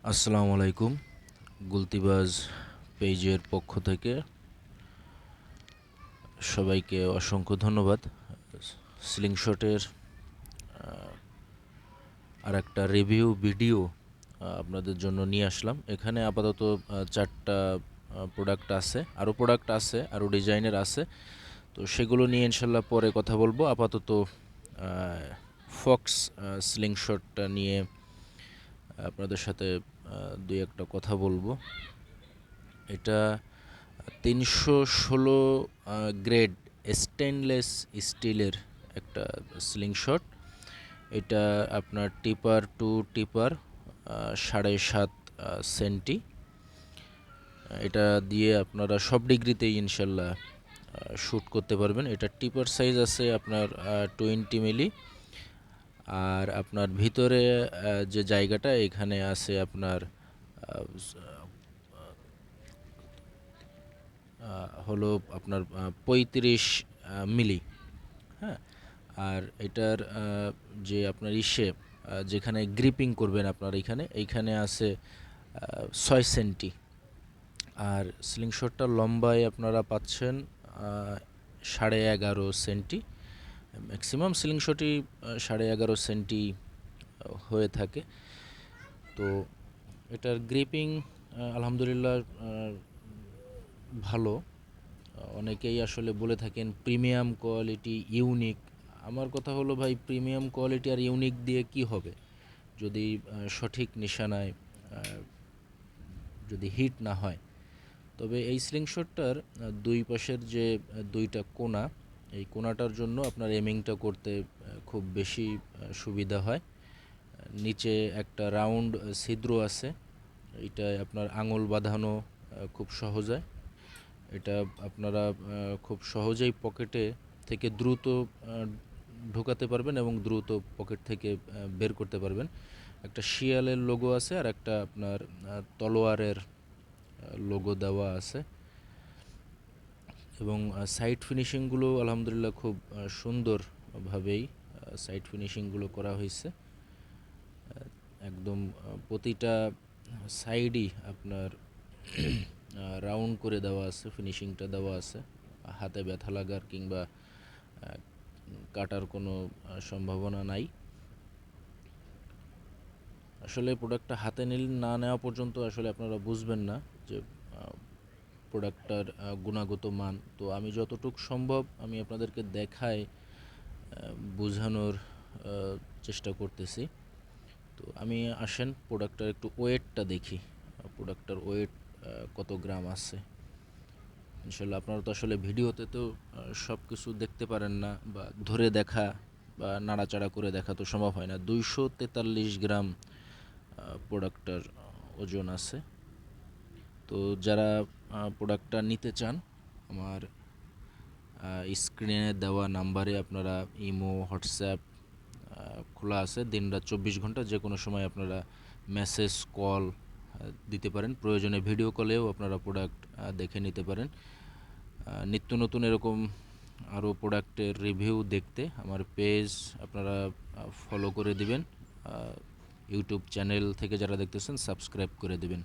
আসসালামু আলাইকুম। গুলতিবাজ পেজের পক্ষ থেকে সবাইকে অসংখ্য ধন্যবাদ। স্লিংশটের আর একটা রিভিউ ভিডিও আপনাদের জন্য নিয়ে আসলাম। এখানে আপাতত 4টা প্রোডাক্ট আছে, আরও প্রোডাক্ট আছে, আরও ডিজাইনের আছে। তো সেগুলো নিয়ে ইনশাল্লাহ পরে কথা বলবো। আপাতত ফক্স স্লিংশটটা নিয়ে আপনাদের সাথে দুই একটা কথা বলবো। এটা 316 গ্রেড স্টেনলেস স্টিলের একটা স্লিংশট। এটা আপনার টিপার টু টিপার 7.5 সেন্টি। এটা দিয়ে আপনারা সব ডিগ্রিতেই ইনশাল্লাহ শ্যুট করতে পারবেন। এটা টিপার সাইজ আছে আপনার 20 মিলি, আর আপনার ভিতরে যে জায়গাটা এখানে আছে আপনার হলো আপনার 35 মিলি। হ্যাঁ, আর এটার যে আপনার যেখানে গ্রিপিং করবেন আপনার এইখানে আছে 6 সেন্টি। আর স্লিংশটটার লম্বায় আপনারা পাচ্ছেন 11.5 সেন্টি। ম্যাক্সিমাম স্লিংশটই 11.5 সেন্টি হয়ে থাকে। তো এটার গ্রিপিং আলহামদুলিল্লাহ ভালো। অনেকেই আসলে বলে থাকেন প্রিমিয়াম কোয়ালিটি, ইউনিক। আমার কথা হলো ভাই, প্রিমিয়াম কোয়ালিটি আর ইউনিক দিয়ে কি হবে যদি সঠিক নিশানায় যদি হিট না হয়। তবে এই স্লিংশটটার দুই পাশের যে দুইটা কোণা, এই কোণাটার জন্য আপনার এমিংটা করতে খুব বেশি সুবিধা হয়। নিচে একটা রাউন্ড ছিদ্র আছে, এইটায় আপনার আঙুল বাঁধানো খুব সহজ হয়। এটা আপনারা খুব সহজেই পকেটে থেকে দ্রুত ঢোকাতে পারবেন এবং দ্রুত পকেট থেকে বের করতে পারবেন। একটা শিয়ালের লোগো আছে আর একটা আপনার তলোয়ারের লোগো দেওয়া আছে। এবং সাইড ফিনিশিংগুলো আলহামদুলিল্লাহ খুব সুন্দরভাবেই সাইড ফিনিশিংগুলো করা হয়েছে। একদম প্রতিটা সাইডই আপনার রাউন্ড করে দেওয়া আছে, ফিনিশিংটা দেওয়া আছে। হাতে ব্যথা লাগার কিংবা কাটার কোনো সম্ভাবনা নাই। আসলে প্রোডাক্টটা হাতে না নেওয়া পর্যন্ত আসলে আপনারা বুঝবেন না যে প্রোডাক্টটার গুণগত মান। তো আমি যতটুকু সম্ভব আমি আপনাদেরকে দেখায় বোঝানোর চেষ্টা করতেছি। তো আমি আসেন প্রোডাক্টটার একটু ওয়েটটা দেখি, প্রোডাক্টটার ওয়েট কত গ্রাম আছে। ইনশাল্লাহ আপনারা তো আসলে ভিডিওতে তো সব কিছু দেখতে পারেন না, বা ধরে দেখা বা নাড়াচাড়া করে দেখা তো সম্ভব হয় না। 243 গ্রাম প্রোডাক্টটার ওজন আছে। তো যারা প্রোডাক্টটা নিতে চান, আমার স্ক্রিনে দেওয়া নাম্বারে আপনারা ইমো, হোয়াটসঅ্যাপ খোলা আছে। দিনরাত 24 ঘন্টা যে কোনো সময় আপনারা মেসেজ, কল দিতে পারেন। প্রয়োজনে ভিডিও কলেও আপনারা প্রোডাক্ট দেখে নিতে পারেন। নিত্য নতুন এরকম আরও প্রোডাক্টের রিভিউ দেখতে আমার পেজ আপনারা ফলো করে দিবেন। ইউটিউব চ্যানেল থেকে যারা দেখতেছেন সাবস্ক্রাইব করে দিবেন।